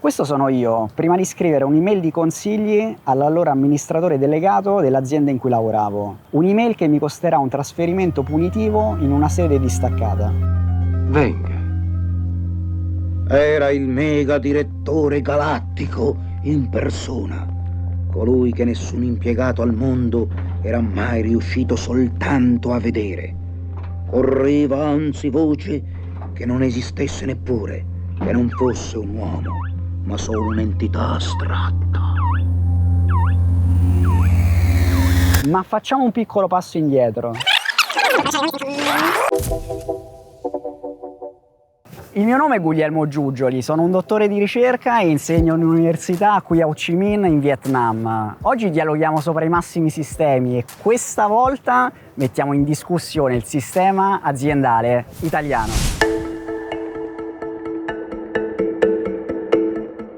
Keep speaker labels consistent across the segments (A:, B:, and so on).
A: Questo sono io, prima di scrivere un'email di consigli all'allora amministratore delegato dell'azienda in cui lavoravo. Un'email che mi costerà un trasferimento punitivo in una sede distaccata.
B: Venga.
C: Era il mega direttore galattico in persona, colui che nessun impiegato al mondo era mai riuscito soltanto a vedere. Correva anzi voce che non esistesse neppure, che non fosse un uomo, ma solo un'entità astratta.
A: Ma facciamo un piccolo passo indietro. Il mio nome è Guglielmo Giugioli, sono un dottore di ricerca e insegno in un'università qui a Ho Chi Minh in Vietnam. Oggi dialoghiamo sopra i massimi sistemi e questa volta mettiamo in discussione il sistema aziendale italiano.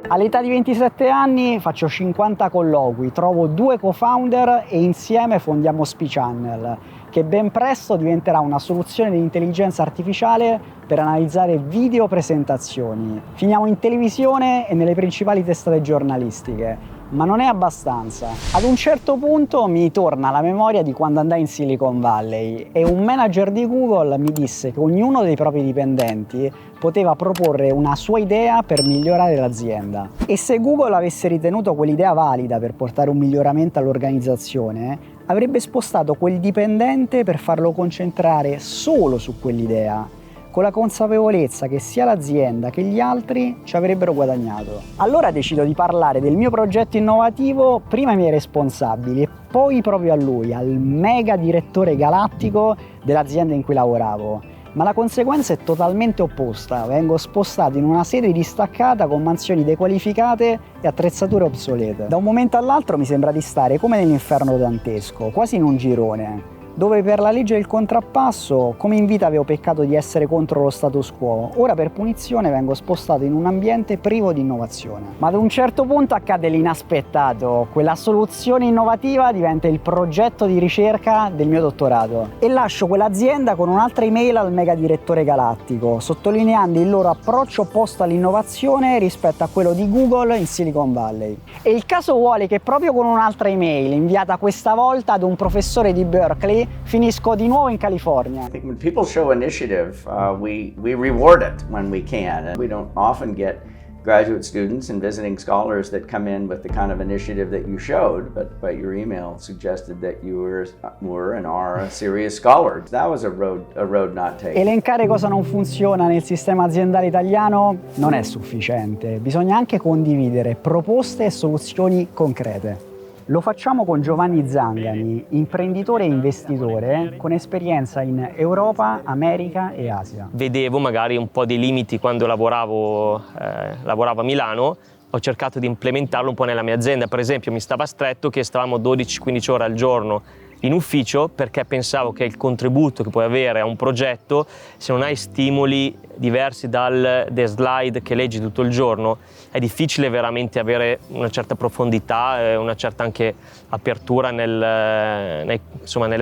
A: All'età di 27 anni faccio 50 colloqui, trovo 2 co-founder e insieme fondiamo SpeChannel, che ben presto diventerà una soluzione di intelligenza artificiale per analizzare video presentazioni. Finiamo in televisione e nelle principali testate giornalistiche, ma non è abbastanza. Ad un certo punto mi torna la memoria di quando andai in Silicon Valley e un manager di Google mi disse che ognuno dei propri dipendenti poteva proporre una sua idea per migliorare l'azienda. E se Google avesse ritenuto quell'idea valida per portare un miglioramento all'organizzazione, avrebbe spostato quel dipendente per farlo concentrare solo su quell'idea, con la consapevolezza che sia l'azienda che gli altri ci avrebbero guadagnato. Allora decido di parlare del mio progetto innovativo prima ai miei responsabili e poi proprio a lui, al mega direttore galattico dell'azienda in cui lavoravo. Ma la conseguenza è totalmente opposta, vengo spostato in una sede distaccata con mansioni dequalificate e attrezzature obsolete. Da un momento all'altro mi sembra di stare come nell'inferno dantesco, quasi in un girone, dove per la legge del contrappasso, come in vita avevo peccato di essere contro lo status quo, ora per punizione vengo spostato in un ambiente privo di innovazione. Ma ad un certo punto accade l'inaspettato, quella soluzione innovativa diventa il progetto di ricerca del mio dottorato e lascio quell'azienda con un'altra email al mega direttore galattico, sottolineando il loro approccio opposto all'innovazione rispetto a quello di Google in Silicon Valley. E il caso vuole che proprio con un'altra email, inviata questa volta ad un professore di Berkeley, finisco di nuovo in California.
D: I think when people show initiative, we reward it when we can. And we don't often get graduate students and visiting scholars that come in with the kind of initiative that you showed, but your email suggested that you were and are a serious scholar. That was a road not taken.
A: Elencare cosa non funziona nel sistema aziendale italiano non è sufficiente, bisogna anche condividere proposte e soluzioni concrete. Lo facciamo con Giovanni Zangani, imprenditore e investitore con esperienza in Europa, America e Asia.
E: Vedevo magari un po' dei limiti quando lavoravo a Milano, ho cercato di implementarlo un po' nella mia azienda. Per esempio mi stava stretto che stavamo 12-15 ore al giorno in ufficio perché pensavo che il contributo che puoi avere a un progetto, se non hai stimoli diversi dalle slide che leggi tutto il giorno, è difficile veramente avere una certa profondità, una certa anche apertura nelle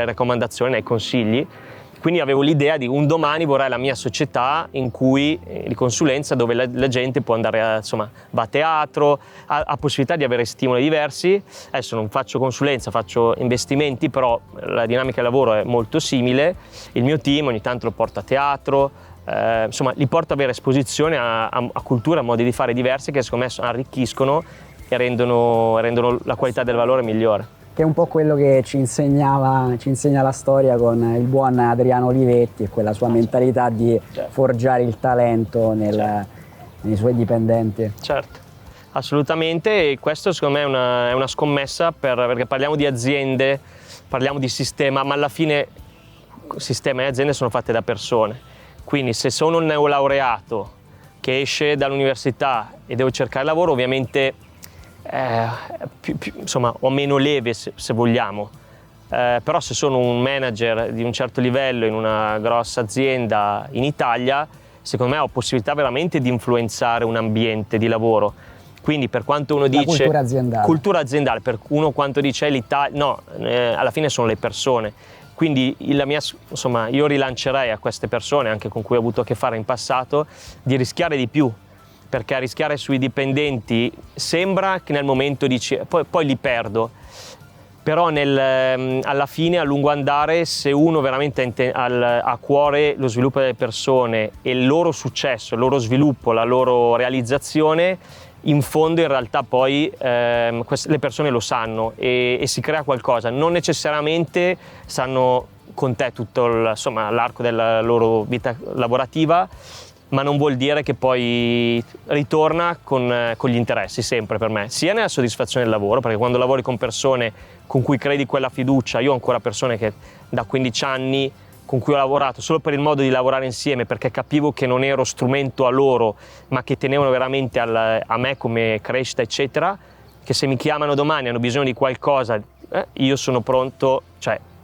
E: raccomandazioni, nei consigli. Quindi avevo l'idea di un domani vorrei la mia società in cui di consulenza dove la gente può andare va a teatro, ha possibilità di avere stimoli diversi. Adesso non faccio consulenza, faccio investimenti, però la dinamica del lavoro è molto simile. Il mio team ogni tanto lo porta a teatro, li porta ad avere esposizione a culture, a modi di fare diversi che secondo me arricchiscono e rendono la qualità del valore migliore.
A: Che è un po' quello che ci insegna la storia con il buon Adriano Olivetti e quella sua mentalità di forgiare il talento nei suoi dipendenti.
E: Certo, assolutamente, e questo secondo me è una scommessa perché parliamo di aziende, parliamo di sistema, ma alla fine sistema e aziende sono fatte da persone. Quindi se sono un neolaureato che esce dall'università e devo cercare lavoro, ovviamente ho meno leve se vogliamo, però se sono un manager di un certo livello in una grossa azienda in Italia, secondo me ho possibilità veramente di influenzare un ambiente di lavoro. Quindi per quanto uno dice cultura aziendale, per uno quanto dice l'Italia, no, alla fine sono le persone. Quindi io rilancerei a queste persone, anche con cui ho avuto a che fare in passato, di rischiare di più, perché rischiare sui dipendenti sembra che nel momento dici poi li perdo, però alla fine, a lungo andare, se uno veramente ha a cuore lo sviluppo delle persone e il loro successo, il loro sviluppo, la loro realizzazione, in fondo in realtà poi le persone lo sanno e si crea qualcosa. Non necessariamente stanno con te tutto l'arco della loro vita lavorativa, ma non vuol dire che poi ritorna con gli interessi, sempre per me, sia nella soddisfazione del lavoro, perché quando lavori con persone con cui credi quella fiducia, io ho ancora persone che da 15 anni con cui ho lavorato solo per il modo di lavorare insieme, perché capivo che non ero strumento a loro, ma che tenevano veramente a me come crescita, eccetera, che se mi chiamano domani, hanno bisogno di qualcosa, io sono pronto,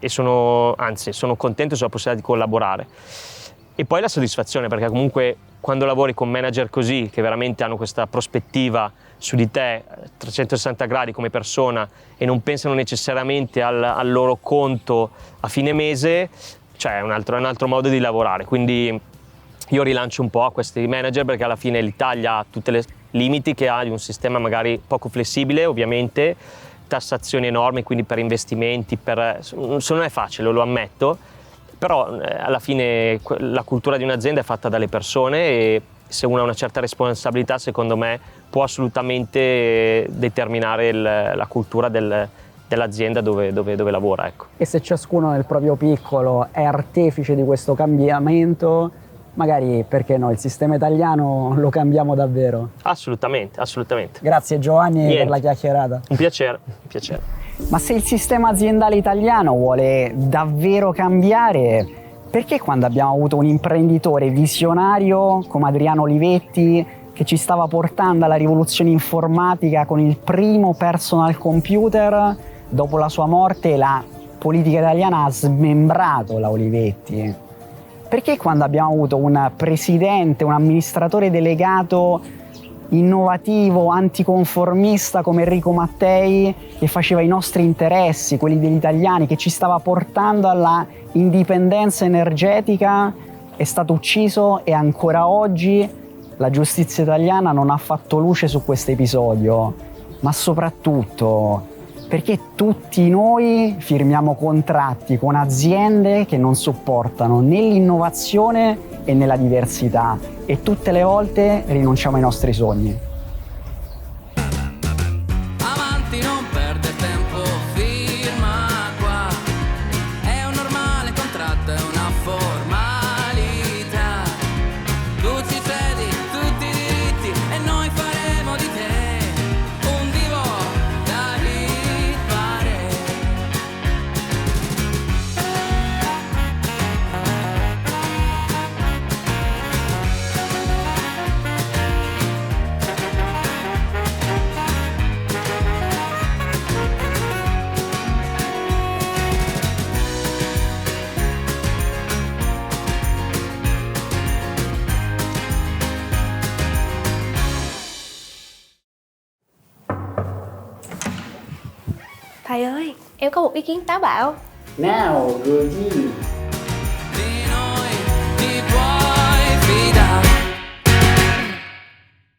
E: sono contento sulla possibilità di collaborare. E poi la soddisfazione, perché comunque quando lavori con manager così, che veramente hanno questa prospettiva su di te 360 gradi come persona e non pensano necessariamente al loro conto a fine mese, è un altro modo di lavorare. Quindi io rilancio un po' a questi manager, perché alla fine l'Italia ha tutti i limiti che ha di un sistema magari poco flessibile, ovviamente, tassazioni enormi, quindi per investimenti, non è facile, lo ammetto, però alla fine la cultura di un'azienda è fatta dalle persone e se uno ha una certa responsabilità, secondo me, può assolutamente determinare la cultura dell'azienda dove lavora. Ecco.
A: E se ciascuno nel proprio piccolo è artefice di questo cambiamento, magari, perché no, il sistema italiano lo cambiamo davvero.
E: Assolutamente, assolutamente.
A: Grazie Giovanni per la chiacchierata.
E: Un piacere, un piacere.
A: Ma se il sistema aziendale italiano vuole davvero cambiare, perché quando abbiamo avuto un imprenditore visionario come Adriano Olivetti, che ci stava portando alla rivoluzione informatica con il primo personal computer, dopo la sua morte la politica italiana ha smembrato la Olivetti? Perché quando abbiamo avuto un presidente, un amministratore delegato innovativo, anticonformista come Enrico Mattei, che faceva i nostri interessi, quelli degli italiani, che ci stava portando alla indipendenza energetica, è stato ucciso e ancora oggi la giustizia italiana non ha fatto luce su questo episodio? Ma soprattutto, perché tutti noi firmiamo contratti con aziende che non supportano né l'innovazione e nella diversità e tutte le volte rinunciamo ai nostri sogni.
B: Avanti, non perde tempo, firma qua. È un normale contratto, è una formalità. Tu ci cedi tutti i diritti e noi faremo di te un divo da rifare.
F: Thầy ơi, em có một ý kiến táo bạo.
A: Nào, Gucci.